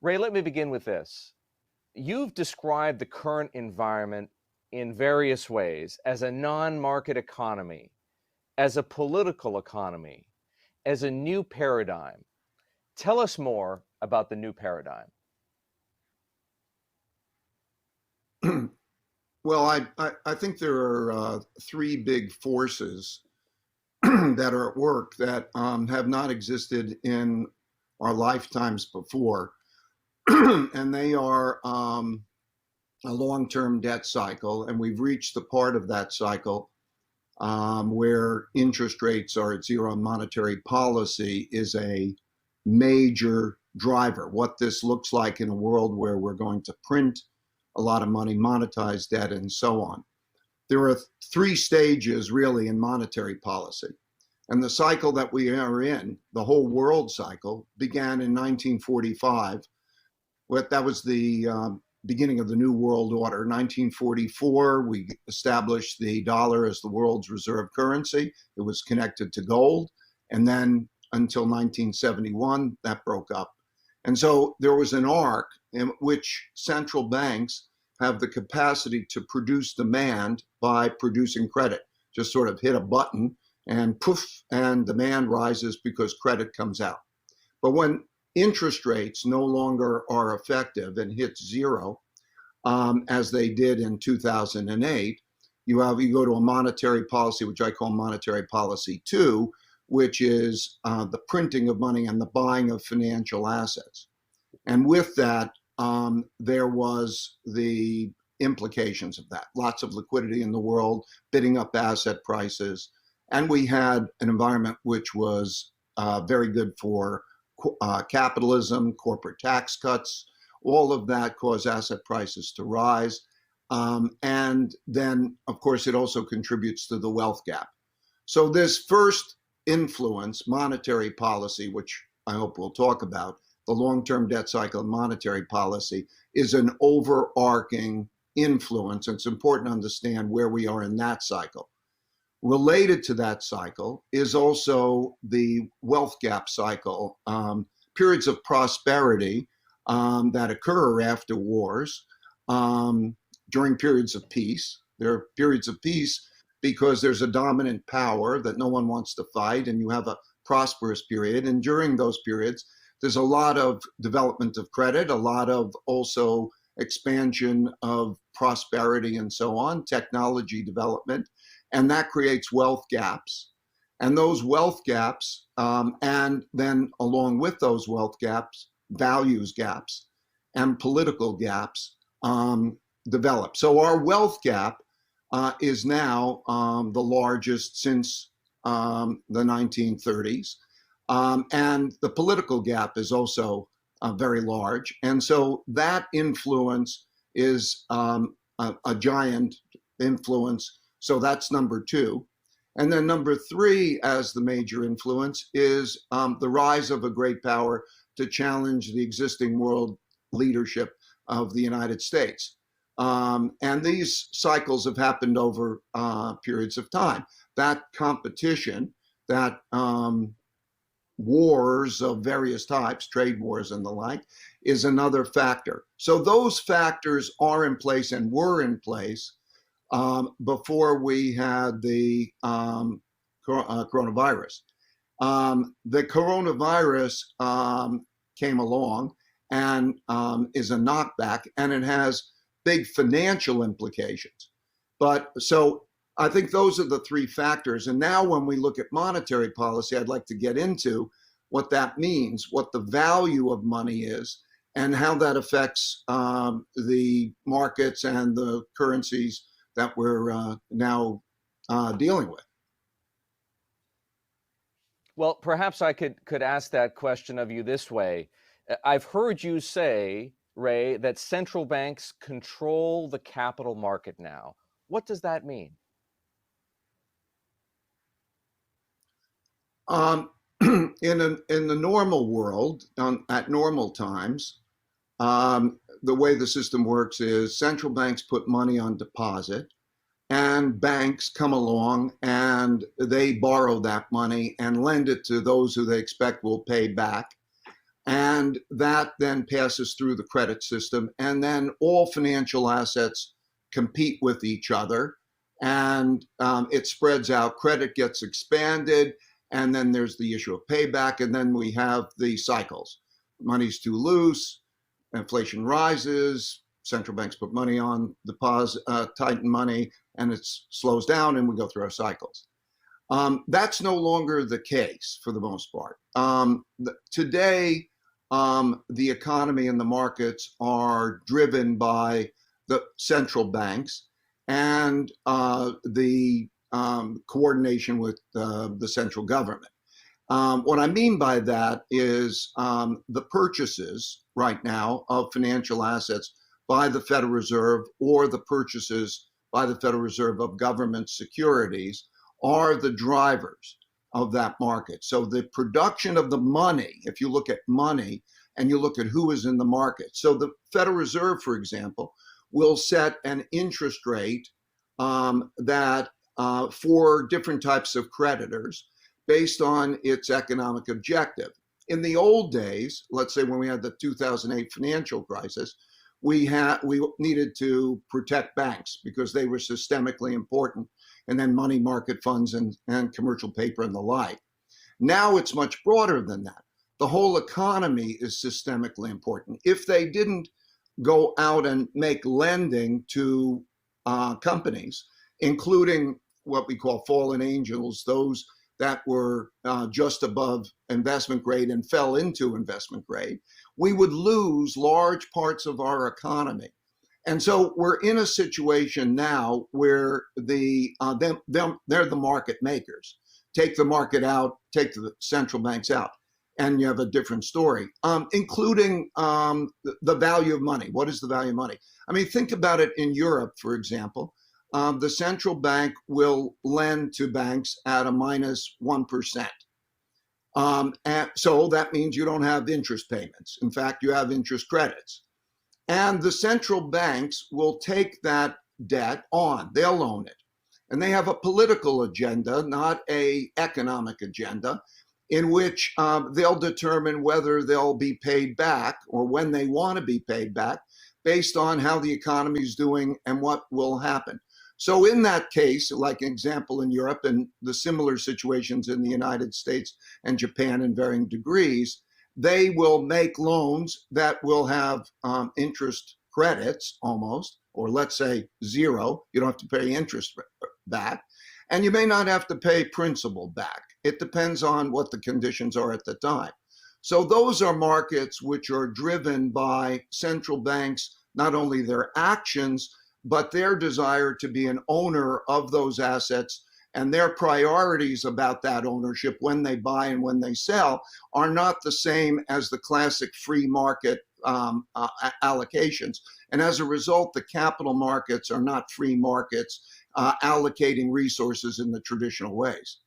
Ray, let me begin with this. You've described the current environment in various ways as a non-market economy, as a political economy, as a new paradigm. Tell us more about the new paradigm. Well, I think there are three big forces that are at work that have not existed in our lifetimes before. And they are a long-term debt cycle. And we've reached the part of that cycle where interest rates are at zero and monetary policy is a major driver. What this looks like in a world where we're going to print a lot of money, monetize debt, and so on. There are three stages really in monetary policy. And the cycle that we are in, the whole world cycle, began in 1945. That was the beginning of the New World Order. 1944, we established the dollar as the world's reserve currency. It was connected to gold. And then until 1971, that broke up. And so there was an arc in which central banks have the capacity to produce demand by producing credit. Just sort of hit a button and poof, and demand rises because credit comes out. But when interest rates no longer are effective and hit zero, as they did in 2008, you go to a monetary policy, which I call monetary policy 2, which is the printing of money and the buying of financial assets. And with that, there was the implications of that. Lots of liquidity in the world, bidding up asset prices. And we had an environment which was very good for capitalism, corporate tax cuts. All of that caused asset prices to rise. And then, of course, it also contributes to the wealth gap. So this first influence, monetary policy, which I hope we'll talk about, the long-term debt cycle and monetary policy, is an overarching influence. It's important to understand where we are in that cycle. Related to that cycle is also the wealth gap cycle, periods of prosperity that occur after wars, during periods of peace. There are periods of peace because there's a dominant power that no one wants to fight, and you have a prosperous period. And during those periods, there's a lot of development of credit, a lot of also expansion of prosperity and so on, technology development, and that creates wealth gaps. And those wealth gaps, and then along with those wealth gaps, values gaps and political gaps develop. So our wealth gap is now the largest since the 1930s. And the political gap is also very large. And so that influence is a giant influence. So that's number two. And then number three, as the major influence, is the rise of a great power to challenge the existing world leadership of the United States. And these cycles have happened over periods of time. That competition, that wars of various types, trade wars and the like, is another factor. So those factors are in place and were in place before we had the coronavirus. The coronavirus came along and is a knockback, and it has big financial implications. But so I think those are the three factors. And now when we look at monetary policy, I'd like to get into what that means, what the value of money is, and how that affects the markets and the currencies that we're now dealing with. Well, perhaps I could ask that question of you this way. I've heard you say, Ray, that central banks control the capital market now. What does that mean? In the normal world, at normal times, the way the system works is central banks put money on deposit, and banks come along and they borrow that money and lend it to those who they expect will pay back. And that then passes through the credit system. And then all financial assets compete with each other. And it spreads out. Credit gets expanded. And then there's the issue of payback. And then we have the cycles. Money's too loose. Inflation rises. Central banks put money on deposit, tighten money, and it slows down, and we go through our cycles. That's no longer the case for the most part. Today, the economy and the markets are driven by the central banks and the coordination with the central government. What I mean by that is the purchases right now of financial assets by the Federal Reserve or the purchases by the Federal Reserve of government securities are the drivers of that market. So the production of the money, if you look at money and you look at who is in the market. So the Federal Reserve, for example, will set an interest rate that for different types of creditors based on its economic objective. In the old days, let's say when we had the 2008 financial crisis, we needed to protect banks because they were systemically important, and then money market funds and commercial paper and the like. Now it's much broader than that. The whole economy is systemically important. If they didn't go out and make lending to companies, including what we call fallen angels, those that were just above investment grade and fell into investment grade, we would lose large parts of our economy. And so we're in a situation now where they're the market makers. Take the market out, take the central banks out, and you have a different story, including the value of money. What is the value of money? I mean, think about it in Europe, for example. The central bank will lend to banks at a minus 1%. And so that means you don't have interest payments. In fact, you have interest credits. And the central banks will take that debt on. They'll own it. And they have a political agenda, not an economic agenda, in which they'll determine whether they'll be paid back or when they want to be paid back based on how the economy is doing and what will happen. So in that case, like an example in Europe and the similar situations in the United States and Japan in varying degrees, they will make loans that will have interest credits almost, or let's say zero. You don't have to pay interest back. And you may not have to pay principal back. It depends on what the conditions are at the time. So those are markets which are driven by central banks, not only their actions, but their desire to be an owner of those assets, and their priorities about that ownership when they buy and when they sell are not the same as the classic free market allocations. And as a result, the capital markets are not free markets allocating resources in the traditional ways.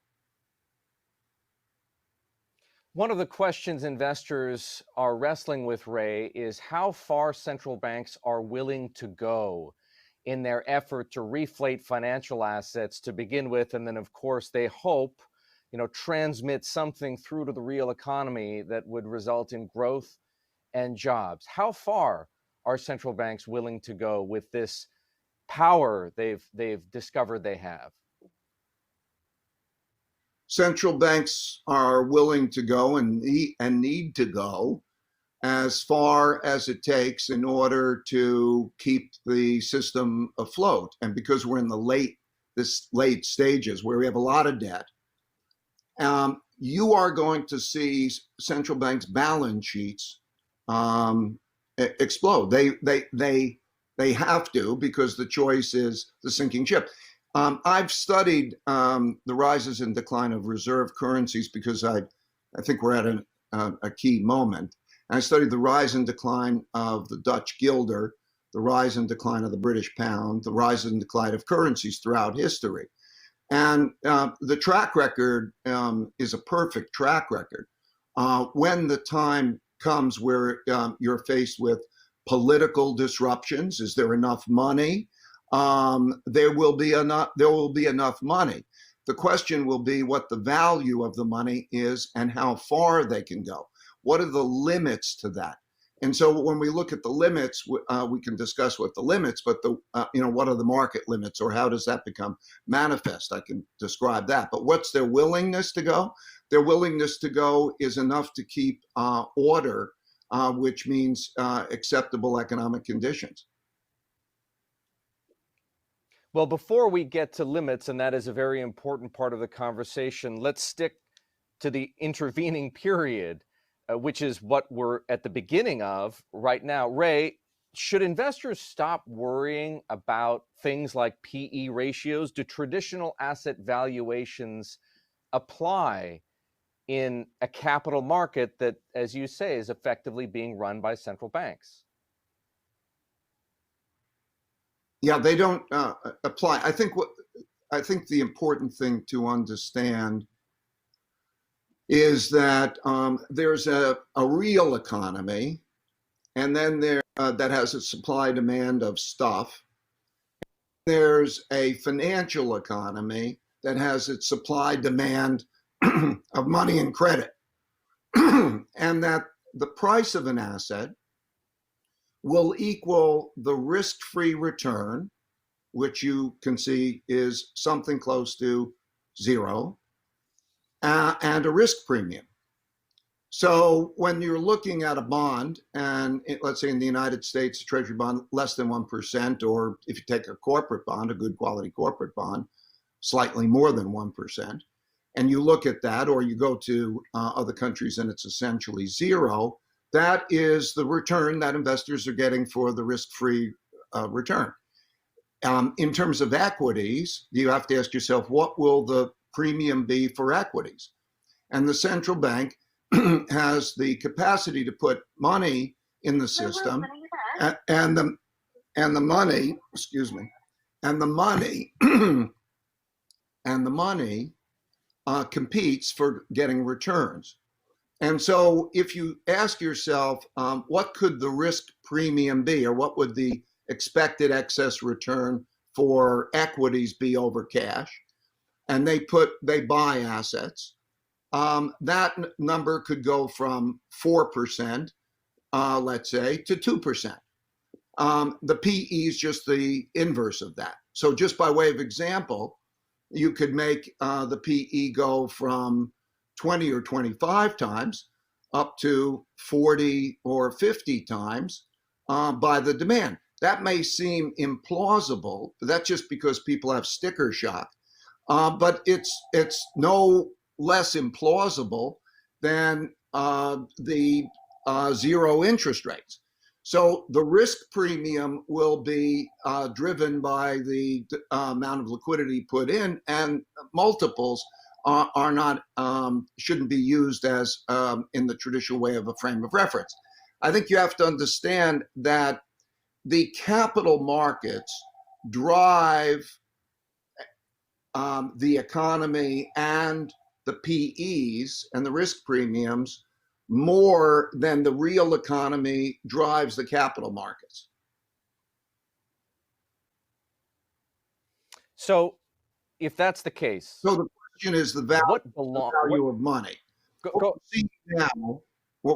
One of the questions investors are wrestling with, Ray, is how far central banks are willing to go in their effort to reflate financial assets to begin with. And then, of course, they hope, transmit something through to the real economy that would result in growth and jobs. How far are central banks willing to go with this power they've discovered they have? Central banks are willing to go and need to go as far as it takes in order to keep the system afloat. And because we're in the late stages where we have a lot of debt, you are going to see central banks' balance sheets explode. They have to, because the choice is the sinking ship. I've studied the rises and decline of reserve currencies because I think we're at a key moment. I studied the rise and decline of the Dutch guilder, the rise and decline of the British pound, the rise and decline of currencies throughout history. And the track record is a perfect track record. When the time comes where you're faced with political disruptions, is there enough money? There will be enough money. The question will be what the value of the money is and how far they can go. what are the limits to that? And so when we look at the limits, we can discuss what the limits, but what are the market limits, or how does that become manifest? I can describe that. But what's their willingness to go? Their willingness to go is enough to keep order, which means acceptable economic conditions. Well, before we get to limits, and that is a very important part of the conversation, let's stick to the intervening period, which is what we're at the beginning of right now. Ray, should investors stop worrying about things like PE ratios? Do traditional asset valuations apply in a capital market that, as you say, is effectively being run by central banks? Yeah, they don't apply. I think the important thing to understand is that there's a real economy, and then that has a supply demand of stuff. There's a financial economy that has its supply demand of money and credit, and that the price of an asset will equal the risk-free return, which you can see is something close to zero, and a risk premium. So when you're looking at a bond, and let's say in the United States, a treasury bond less than 1%, or if you take a corporate bond, a good quality corporate bond, slightly more than 1%, and you look at that, or you go to other countries and it's essentially zero, that is the return that investors are getting for the risk-free return. In terms of equities, you have to ask yourself, what will the premium be for equities? And the central bank has the capacity to put money in the system, and the money, and the money competes for getting returns. And so if you ask yourself, what could the risk premium be, or what would the expected excess return for equities be over cash, and they buy assets, that number could go from 4%, let's say, to 2%. The PE is just the inverse of that. So just by way of example, you could make the PE go from 20 or 25 times up to 40 or 50 times by the demand. That may seem implausible, but that's just because people have sticker shock. But it's no less implausible than the zero interest rates. So the risk premium will be driven by the amount of liquidity put in, and multiples are not shouldn't be used as in the traditional way of a frame of reference. I think you have to understand that the capital markets drive the economy and the PEs and the risk premiums more than the real economy drives the capital markets. So if that's the case, so the question is the value of money. What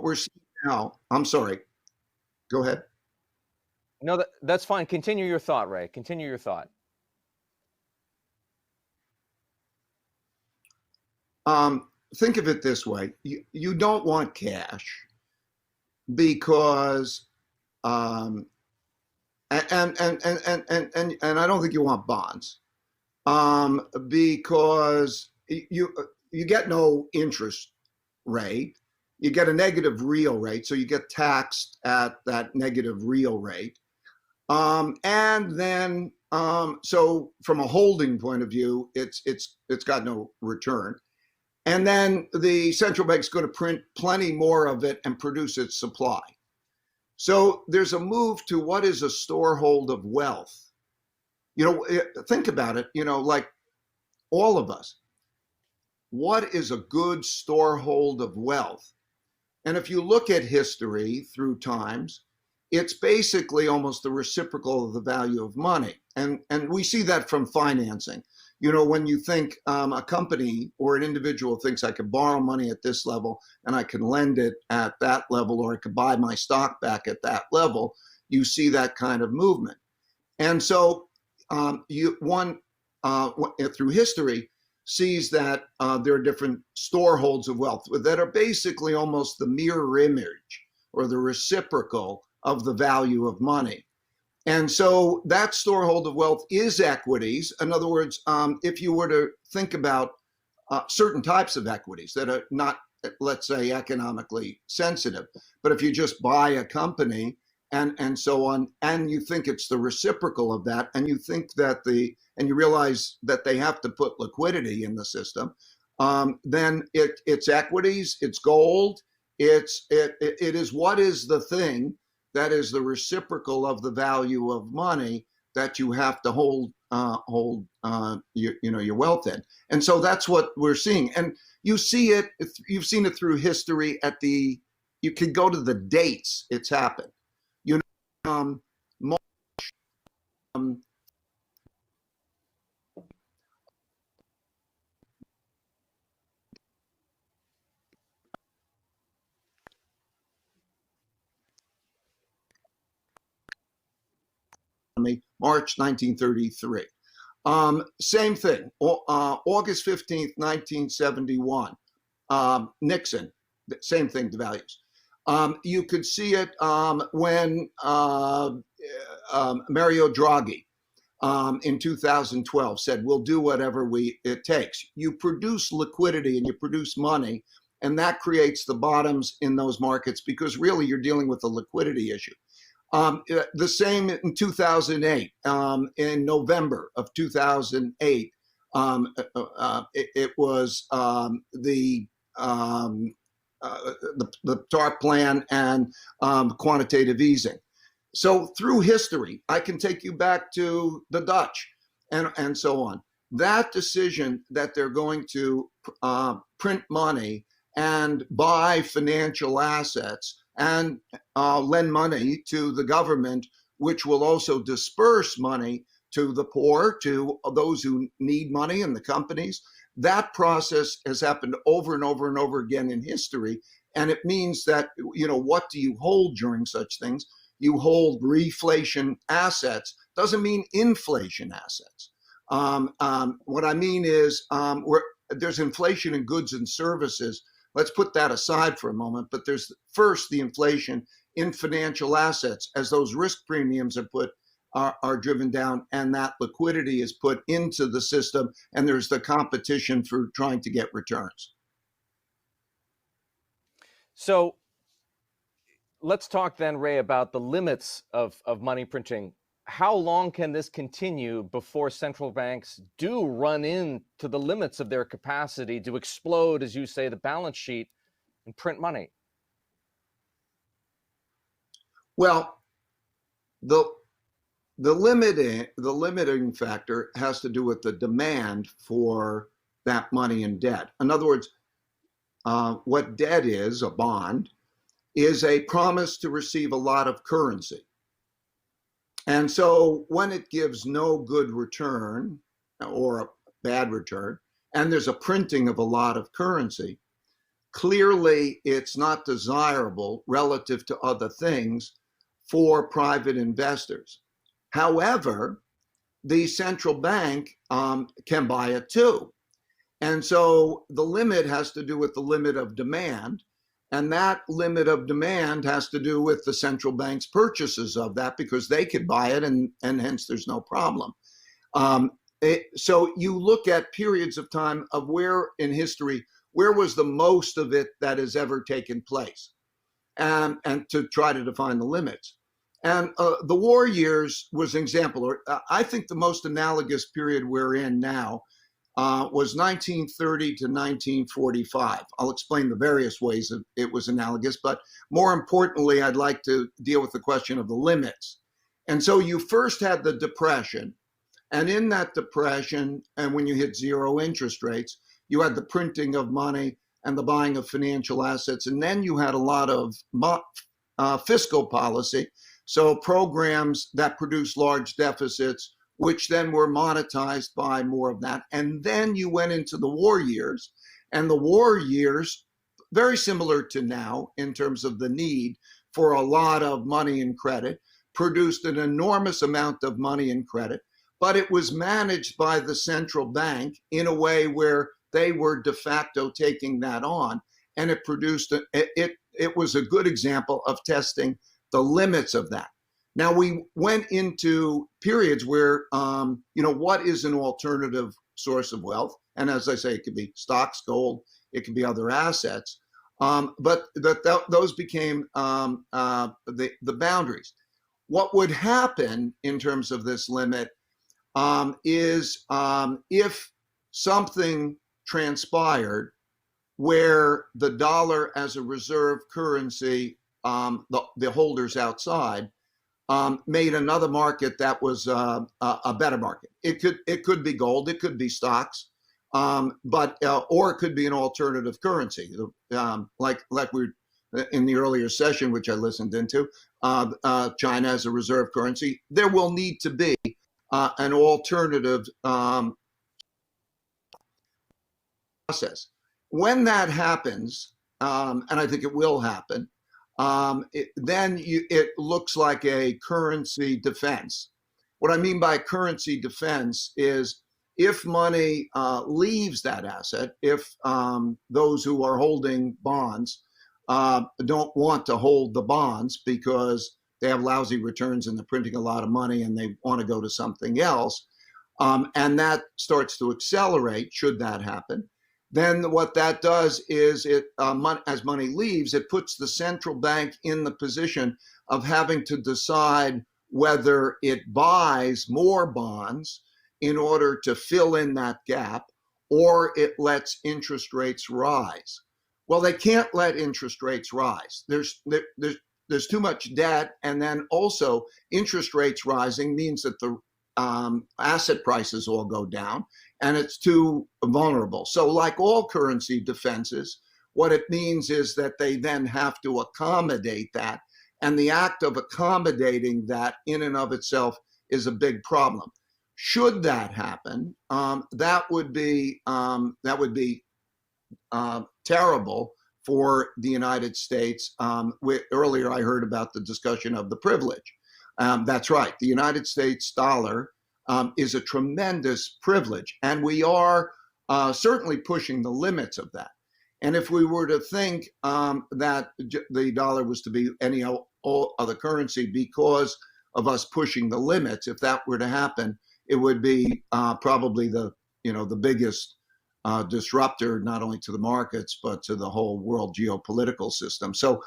we're seeing now, I'm sorry, go ahead. No, that's fine. Continue your thought, Ray. Continue your thought. Think of it this way. You don't want cash because, and I don't think you want bonds because you get no interest rate. You get a negative real rate, so you get taxed at that negative real rate. And then, so from a holding point of view, it's got no return. And then the central bank's going to print plenty more of it and produce its supply. So there's a move to what is a storehold of wealth. Think about it, like all of us. What is a good storehold of wealth? And if you look at history through times, it's basically almost the reciprocal of the value of money. And we see that from financing. When you think a company or an individual thinks I could borrow money at this level and I can lend it at that level, or I could buy my stock back at that level, you see that kind of movement. And so one through history sees that there are different storeholds of wealth that are basically almost the mirror image or the reciprocal of the value of money. And so that storehold of wealth is equities. In other words, if you were to think about certain types of equities that are not, let's say, economically sensitive, but if you just buy a company and so on, and you think it's the reciprocal of that, and you think that and you realize that they have to put liquidity in the system, then it's equities, it's gold, it is what is the thing that is the reciprocal of the value of money that you have to hold your wealth in. And so that's what we're seeing. And you see it, you've seen it through history you can go to the dates it's happened. March, March 1933. Same thing. August 15th, 1971. Nixon, same thing, the values. You could see it when Mario Draghi in 2012 said, we'll do whatever it takes. You produce liquidity and you produce money, and that creates the bottoms in those markets because really you're dealing with a liquidity issue. The same in 2008, in November of 2008, it was the TARP plan and quantitative easing. So through history, I can take you back to the Dutch and so on. That decision that they're going to print money and buy financial assets and lend money to the government, which will also disperse money to the poor, to those who need money and the companies. That process has happened over and over and over again in history. And it means that, what do you hold during such things? You hold reflation assets. Doesn't mean inflation assets. What I mean is there's inflation in goods and services. Let's put that aside for a moment. But there's first the inflation in financial assets as those risk premiums are driven down and that liquidity is put into the system, and there's the competition for trying to get returns. So let's talk then, Ray, about the limits of money printing. How long can this continue before central banks do run into the limits of their capacity to explode, as you say, the balance sheet and print money? Well, the limiting factor has to do with the demand for that money and debt. In other words, what debt is, a bond, is a promise to receive a lot of currency. And so when it gives no good return or a bad return, and there's a printing of a lot of currency, clearly it's not desirable relative to other things for private investors. However, the central bank can buy it too. And so the limit has to do with the limit of demand. And that limit of demand has to do with the central bank's purchases of that because they could buy it and hence there's no problem. So you look at periods of time of where in history, where was the most of it that has ever taken place and to try to define the limits. And the war years was an example. Or I think the most analogous period we're in now was 1930 to 1945. I'll explain the various ways that it was analogous, but more importantly, I'd like to deal with the question of the limits. And so you first had the Depression, and in that Depression, and when you hit zero interest rates, you had the printing of money and the buying of financial assets, and then you had a lot of fiscal policy. So programs that produce large deficits which then were monetized by more of that. And then you went into the war years, and the war years, very similar to now in terms of the need for a lot of money and credit, produced an enormous amount of money and credit, but it was managed by the central bank in a way where they were de facto taking that on, and it produced it was a good example of testing the limits of that. Now we went into periods where what is an alternative source of wealth, and as I say, it could be stocks, gold, it could be other assets, but those became the boundaries. What would happen in terms of this limit is if something transpired where the dollar as a reserve currency, the holders outside, made another market that was a better market. It could be gold, it could be stocks, but or it could be an alternative currency, like we in the earlier session, which I listened into. China as a reserve currency. There will need to be an alternative process. When that happens, and I think it will happen, then it looks like a currency defense. What I mean by currency defense is if money leaves that asset, if those who are holding bonds don't want to hold the bonds because they have lousy returns and they're printing a lot of money and they want to go to something else, and that starts to accelerate, should that happen, then what that does is as money leaves, it puts the central bank in the position of having to decide whether it buys more bonds in order to fill in that gap, or it lets interest rates rise. Well, they can't let interest rates rise. There's too much debt, and then also interest rates rising means that the asset prices all go down, and it's too vulnerable. So like all currency defenses, what it means is that they then have to accommodate that, and the act of accommodating that in and of itself is a big problem. Should that happen, that would be terrible for the United States. Earlier, I heard about the discussion of the privilege. That's right. The United States dollar is a tremendous privilege, and we are certainly pushing the limits of that. And if we were to think that the dollar was to be any other currency because of us pushing the limits, if that were to happen, it would be probably the biggest disruptor, not only to the markets, but to the whole world geopolitical system. So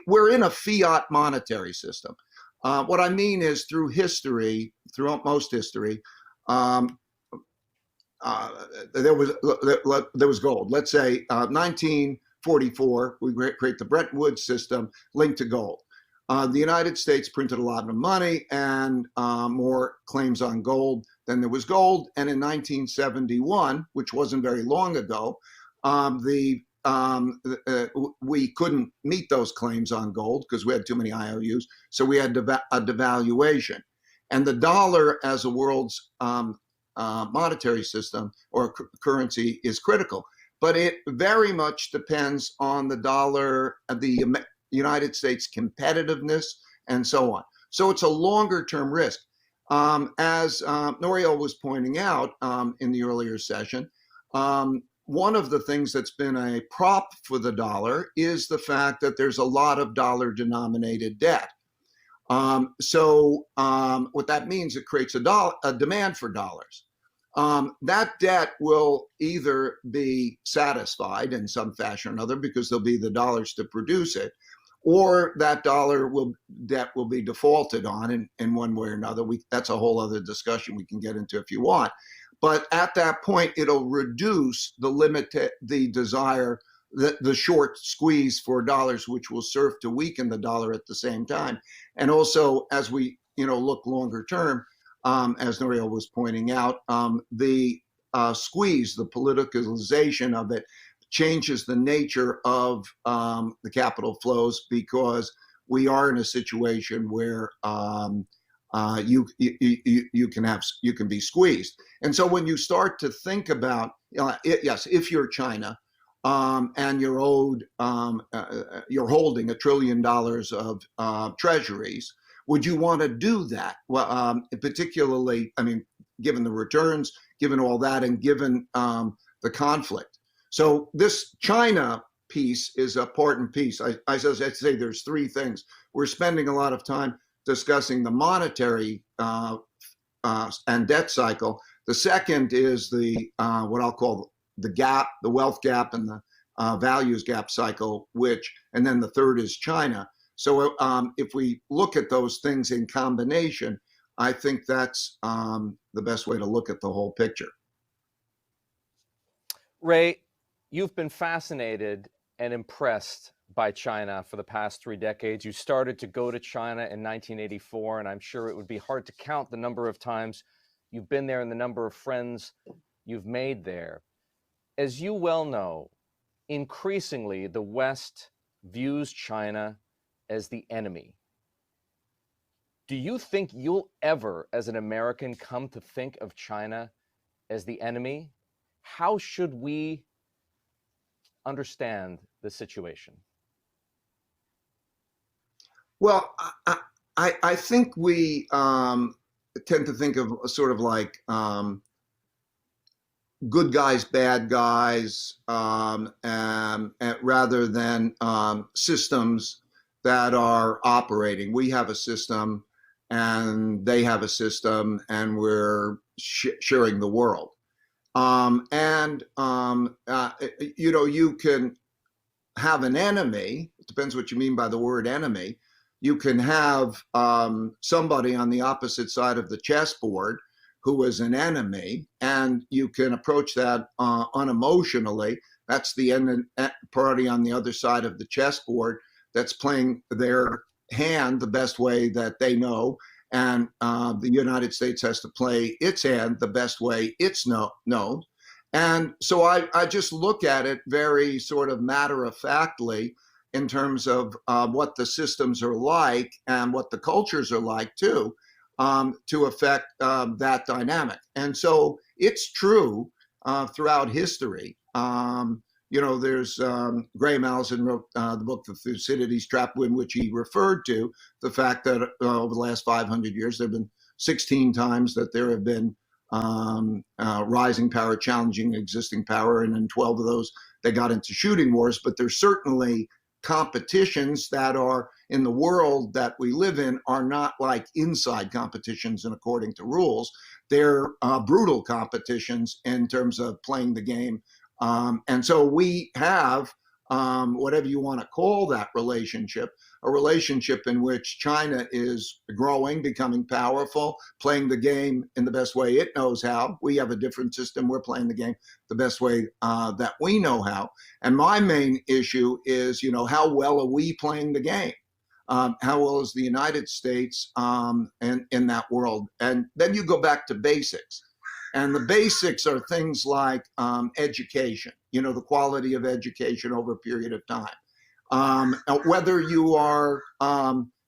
we're in a fiat monetary system. What I mean is through history, throughout most history, there was gold. Let's say 1944, we create the Bretton Woods system linked to gold. The United States printed a lot of money and more claims on gold than there was gold. And in 1971, which wasn't very long ago, we couldn't meet those claims on gold because we had too many IOUs. So we had a devaluation. And the dollar as a world's monetary system or currency is critical. But it very much depends on the dollar, the United States competitiveness, and so on. So it's a longer term risk. As Nouriel was pointing out in the earlier session, one of the things that's been a prop for the dollar is the fact that there's a lot of dollar denominated debt. So what that means, it creates a demand for dollars. That debt will either be satisfied in some fashion or another because there'll be the dollars to produce it, or that debt will be defaulted on in one way or another. That's a whole other discussion we can get into if you want. But at that point, it'll reduce the desire, the short squeeze for dollars, which will serve to weaken the dollar at the same time. And also, as we look longer term, as Nouriel was pointing out, the squeeze, the politicalization of it, changes the nature of the capital flows because we are in a situation where you can be squeezed. And so when you start to think about, yes, if you're China, and you're owed, you're holding $1 trillion of treasuries, would you want to do that? Well, particularly, I mean, given the returns, given all that, and given the conflict. So this China piece is a part and piece. I say there's three things. We're spending a lot of time discussing the monetary and debt cycle. The second is the what I'll call the gap, the wealth gap, and the values gap cycle, and then the third is China. So if we look at those things in combination, I think that's the best way to look at the whole picture. Ray, you've been fascinated and impressed by China for the past 3 decades. You started to go to China in 1984, and I'm sure it would be hard to count the number of times you've been there and the number of friends you've made there. As you well know, increasingly the West views China as the enemy. Do you think you'll ever, as an American, come to think of China as the enemy? How should we understand the situation? Well, I think we tend to think of sort of like good guys, bad guys, rather than systems that are operating. We have a system and they have a system, and we're sharing the world. You can have an enemy. It depends what you mean by the word enemy. You can have somebody on the opposite side of the chessboard who is an enemy, and you can approach that unemotionally. That's the party on the other side of the chessboard that's playing their hand the best way that they know, and the United States has to play its hand the best way it's known. And so I just look at it very sort of matter-of-factly in terms of what the systems are like and what the cultures are like too, to affect that dynamic. And so it's true throughout history. There's Graham Allison wrote the book The Thucydides Trap, in which he referred to the fact that over the last 500 years, there have been 16 times that there have been rising power challenging existing power, and in 12 of those, they got into shooting wars. But there's certainly competitions that are in the world that we live in are not like inside competitions and according to rules. They're brutal competitions in terms of playing the game. And so we have, whatever you want to call that relationship, a relationship in which China is growing, becoming powerful, playing the game in the best way it knows how. We have a different system. We're playing the game the best way that we know how. And my main issue is, how well are we playing the game? How well is the United States in that world? And then you go back to basics. And the basics are things like education, the quality of education over a period of time. Whether you are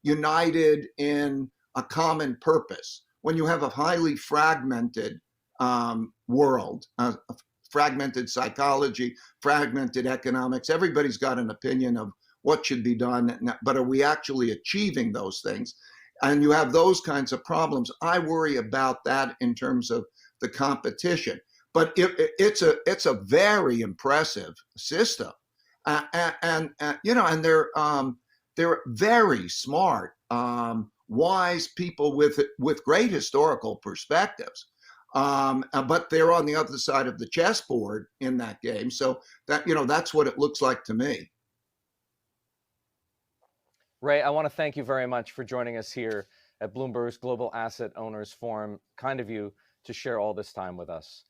united in a common purpose. When you have a highly fragmented world, fragmented psychology, fragmented economics, everybody's got an opinion of what should be done, but are we actually achieving those things? And you have those kinds of problems. I worry about that in terms of the competition, but it's a very impressive system, and they're very smart, wise people with great historical perspectives, but they're on the other side of the chessboard in that game. So that's what it looks like to me. Ray, I want to thank you very much for joining us here at Bloomberg's Global Asset Owners Forum. Kind of you to share all this time with us.